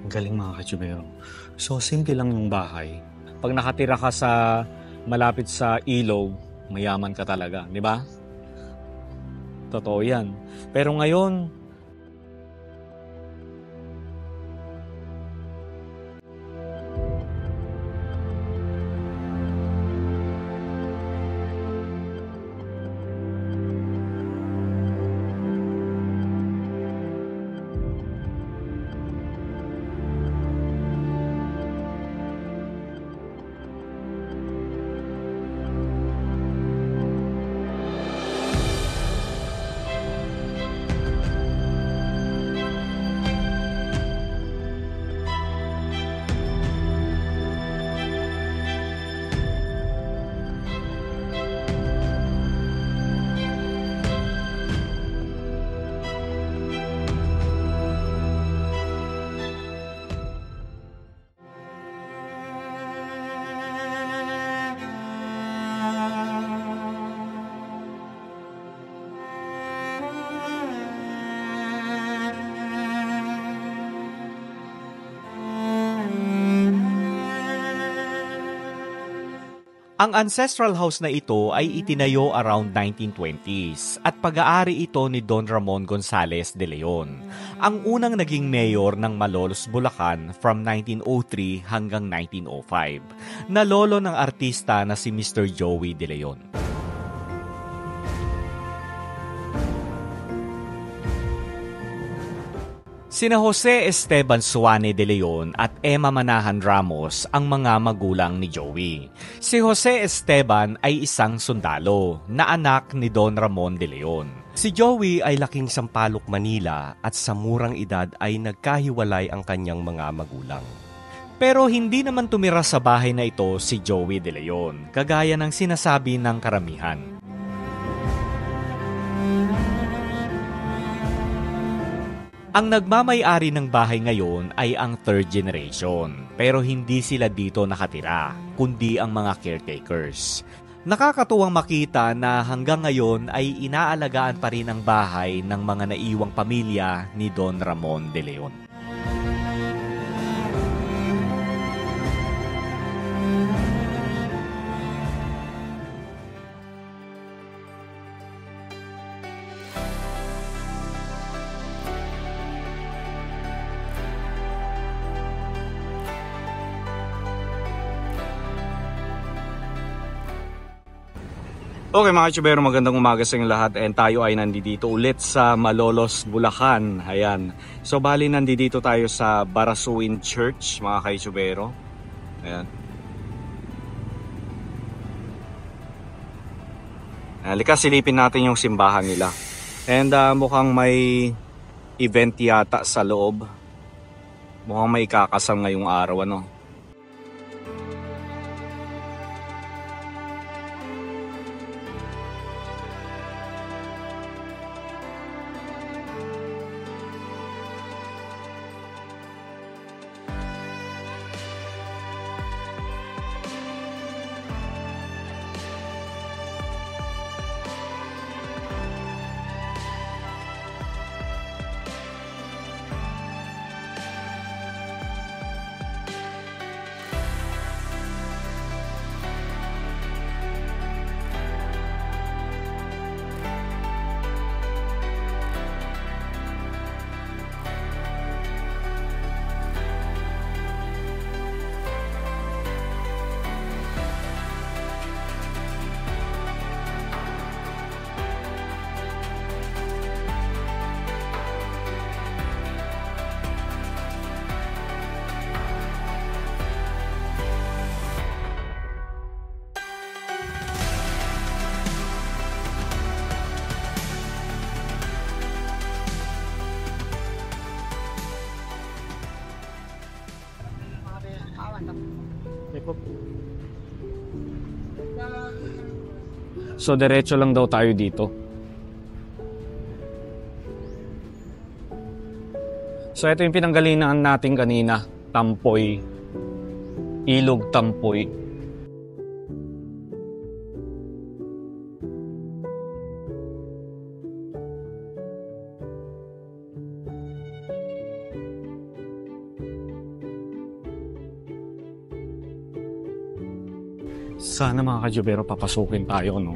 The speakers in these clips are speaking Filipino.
Ang galing mga ka-tubero. So, simple lang yung bahay. Pag nakatira ka sa malapit sa ilog, mayaman ka talaga, di ba? Totoo yan. Pero ngayon, Ang ancestral house na ito ay itinayo around 1920s at pag-aari ito ni Don Ramon Gonzales de Leon, ang unang naging mayor ng Malolos, Bulacan from 1903 hanggang 1905, na lolo ng artista na si Mr. Joey de Leon. Sina Jose Esteban Suane de Leon at Emma Manahan Ramos ang mga magulang ni Joey. Si Jose Esteban ay isang sundalo na anak ni Don Ramon de Leon. Si Joey ay laking Sampaloc, Manila at sa murang edad ay nagkahiwalay ang kanyang mga magulang. Pero hindi naman tumira sa bahay na ito si Joey de Leon, kagaya ng sinasabi ng karamihan. Ang nagmamay-ari ng bahay ngayon ay ang third generation, pero hindi sila dito nakatira, kundi ang mga caretakers. Nakakatuwang makita na hanggang ngayon ay inaalagaan pa rin ang bahay ng mga naiwang pamilya ni Don Ramon de Leon. okay mga ka-tubero, magandang umaga sa inyong lahat and tayo ay nandito ulit sa Malolos, Bulacan. Ayan. So bali nandito tayo sa Barasuin Church mga ka-tubero. Ayan. Halika silipin natin yung simbahan nila. And mukhang may event yata sa loob. Mukhang may kakasal ngayong araw ano. So diretso lang daw tayo dito. So ito yung pinanggalingan natin kanina, Tampoy. Ilog Tampoy. Sana mga kajubero papasukin tayo, no?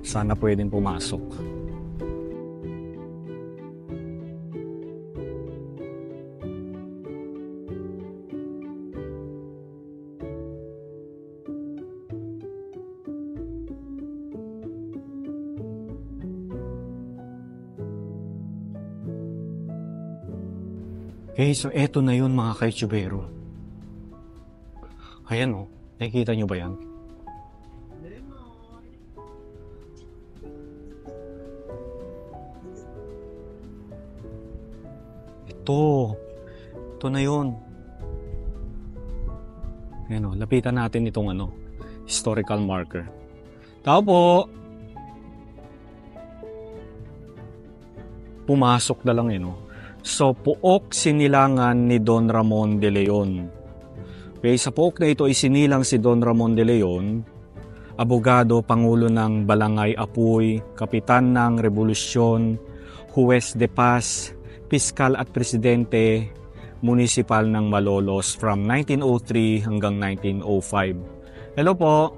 Sana pwedeng pumasok. Okay, so eto na yun mga kajubero. Ayan, oh. Nakikita nyo ba yan? Ito na yun. Ayan o, lapitan natin itong historical marker. Tao po! Pumasok na lang So, Pook Sinilangan ni Don Ramon de Leon. Okay, sa Pook na ito isinilang si Don Ramon de Leon, abogado, pangulo ng Balangay Apoy, kapitan ng Revolusyon, Huwes de Paz, piskal at presidente municipal ng Malolos from 1903 hanggang 1905. Hello po.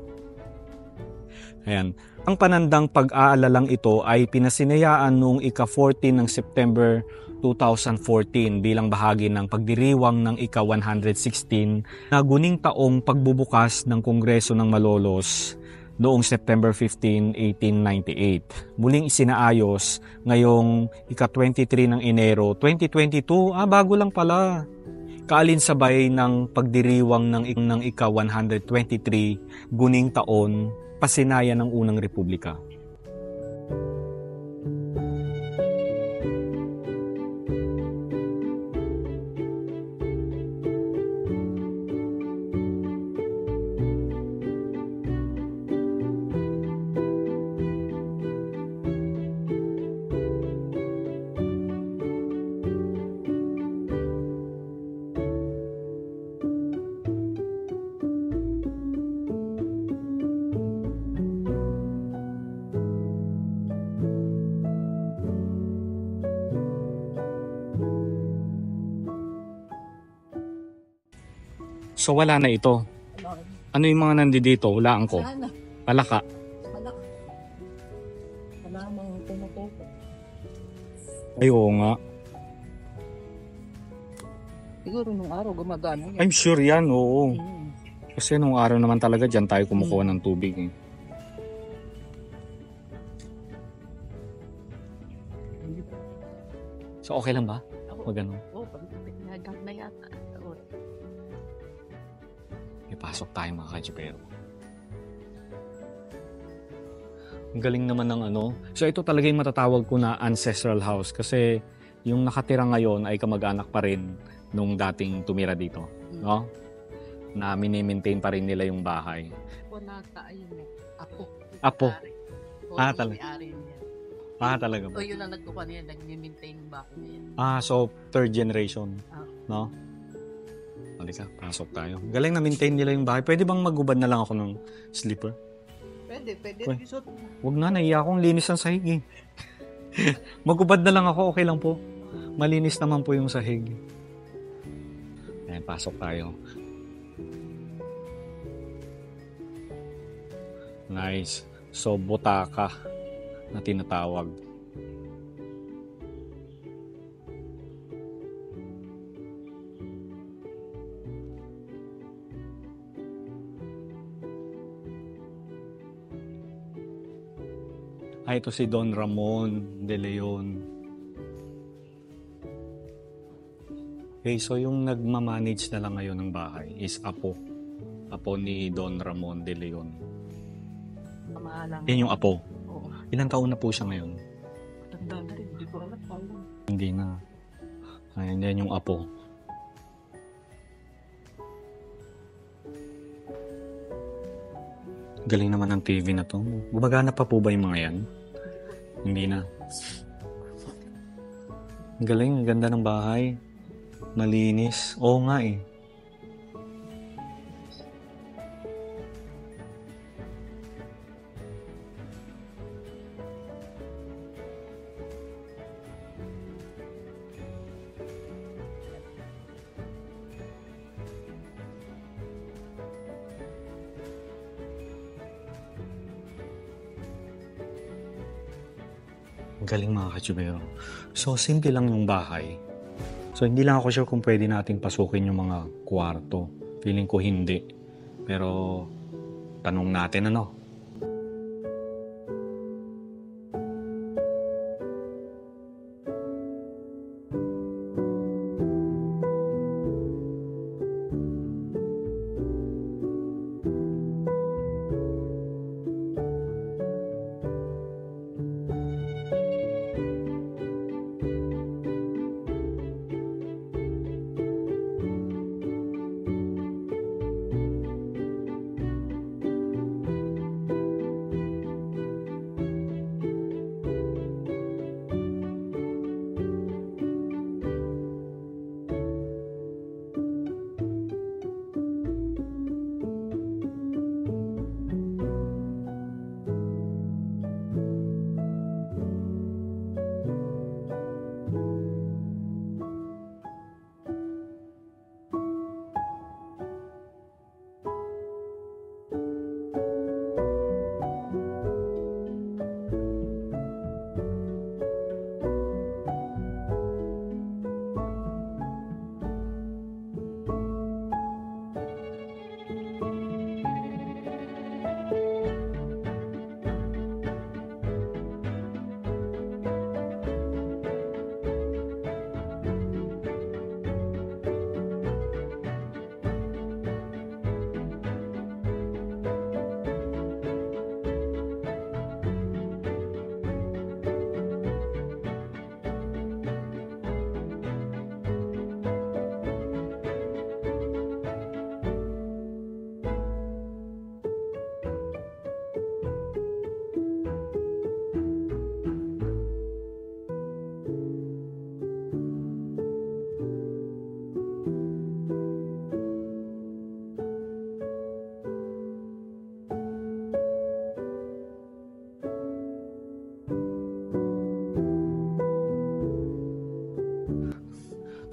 Ayan. Ang panandang pag-aalalang ito ay pinasinayaan noong ika-14 ng September 2014 bilang bahagi ng pagdiriwang ng ika-116 na guning taong pagbubukas ng Kongreso ng Malolos noong September 15, 1898. Muling isinaayos ngayong ika-23 ng Enero 2022. Bago lang pala. Kaalinsabay ng pagdiriwang ng ika-123 guning taon, pasinayan ng unang republika. So wala na ito. Ano yung mga nandito? Hulaan ko. Sana. Palaka. Wala mang tumututok. Ay, oo nga. Siguro nung araw gumagana yan. I'm sure yan, oo. Mm. Kasi nung araw naman talaga dyan tayo kumukuha ng tubig. Eh. So okay lang ba? Wag ano. Oo, pag-nagag na yata. Oo. Ipasok tayo mga kajipero. Ang galing naman ng So ito talaga yung matatawag ko na ancestral house kasi yung nakatira ngayon ay kamag-anak pa rin nung dating tumira dito. No? Na mini-maintain pa rin nila yung bahay. Ako nata, ayun eh. Apo. Ah, talaga. Talaga O ba? yun ang nagkukuha niya, nag-maintain yung bahay niya. So third generation. Ah. No? Halika, pasok tayo. Galing na maintain nila yung bahay. Pwede bang magubad na lang ako ng slipper? Pwede. Uy. Huwag na, naiya akong linis ang sahig eh. Magubad na lang ako, okay lang po. Malinis naman po yung sahig. Ayan, pasok tayo. Nice. So, butaka na tinatawag. Ito si Don Ramon de Leon. Okay, so yung nagmamanage na lang ngayon ng bahay is Apo. Apo ni Don Ramon de Leon. Pamahalang. Yan yung Apo. Oo. Ilang taon na po siya ngayon? Matanda na rin. Hindi ko alam paano. Hindi na. Ayan, yan yung Apo. Galing naman ng TV na to. Gumagana pa po ba yung mga yan? Hindi na. Ang galing, ang ganda ng bahay. Malinis. Oo nga eh. Ang galing mga kachubero. So, simple lang yung bahay. So, hindi lang ako sure kung pwede nating pasukin yung mga kwarto. Feeling ko hindi. Pero, tanong natin ano.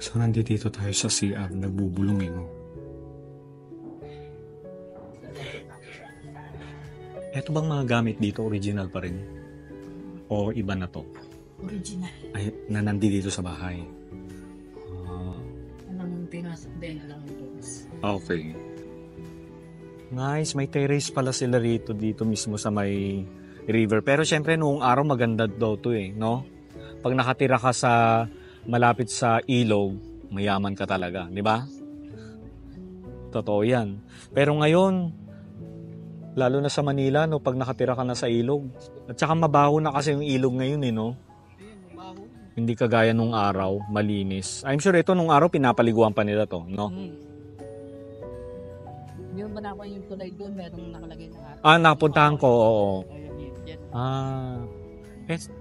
So, nandito tayo sa CR, nagbubulong no? Eto bang mga gamit dito, original pa rin? O iba na to? Original. Ay, na nandito sa bahay. Anong pinasok din lang ito? Okay. Nice, may terrace pala sila dito mismo sa may river. Pero syempre noong araw maganda daw to no? Pag nakatira ka sa malapit sa ilog, mayaman ka talaga, di ba? Totoo yan. Pero ngayon, lalo na sa Manila, no, pag nakatira ka na sa ilog, at saka mabaho na kasi yung ilog ngayon, no? Hindi kagaya nung araw, malinis. I'm sure ito nung araw, pinapaliguan pa nila to, no? Hindi mo ba nakuha yung tulay doon? Merong nakalagay na araw. Napuntahan ko, oo. Ayun, yan.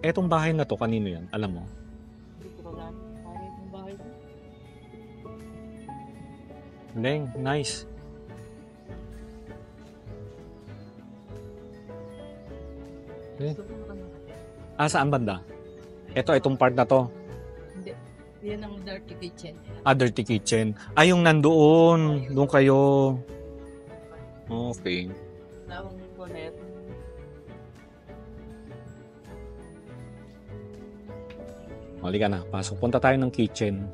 Etong bahay na to, kanino yan? Alam mo? Leng, nice. Saan banda? Itong part na to. Hindi. Yan ang dirty kitchen. Dirty kitchen. Yung nandoon. Doon kayo. Okay. Tawang ko na ito. Halika na. Pasok. Punta tayo ng kitchen.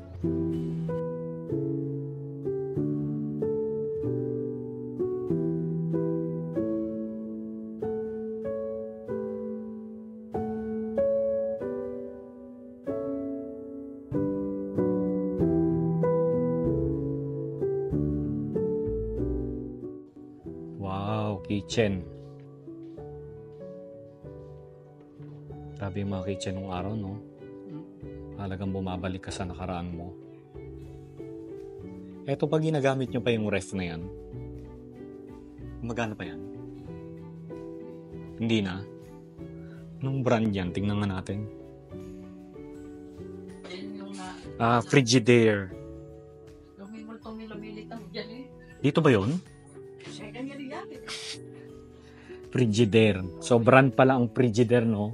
Kitchen. Grabe yung mga kitchen nung araw, no? Halagang bumabalik ka sa nakaraan mo. Eto pag ginagamit nyo pa yung ref na yan, magana pa yan? Hindi na? Anong brand yan? Tingnan nga natin. Frigidaire. Dito ba yun? Frigidaire. So, brand pala ang Frigidaire, no?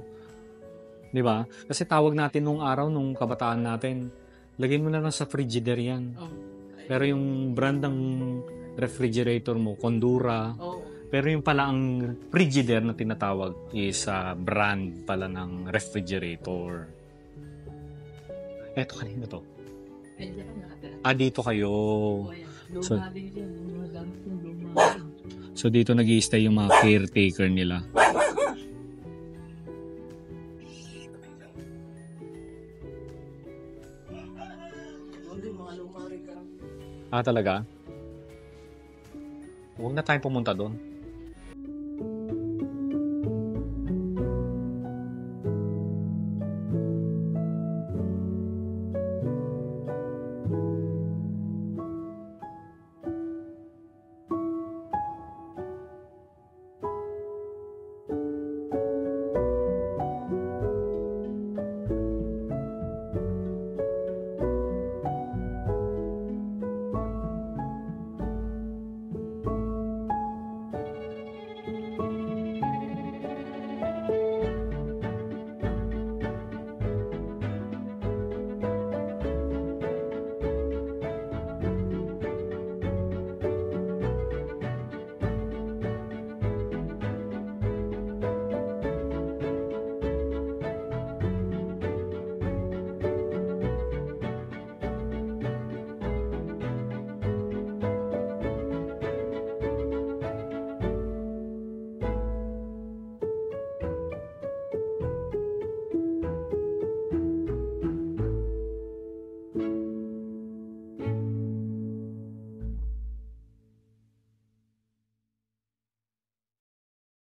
Di ba? Kasi tawag natin nung araw, nung kabataan natin, lagay mo na lang sa Frigidaire yan. Pero yung brand ng refrigerator mo, Condura. Pero yung pala ang Frigidaire na tinatawag is brand pala ng refrigerator. Eto, kanino to? Pwede ka nakatira. Dito kayo. O, yan. So- Luma din yun. Yung mga gamit yung luma. So dito nag-i-stay yung mga caretaker nila. Hindi, mga luma rin ka. Talaga? Huwag na tayong pumunta doon.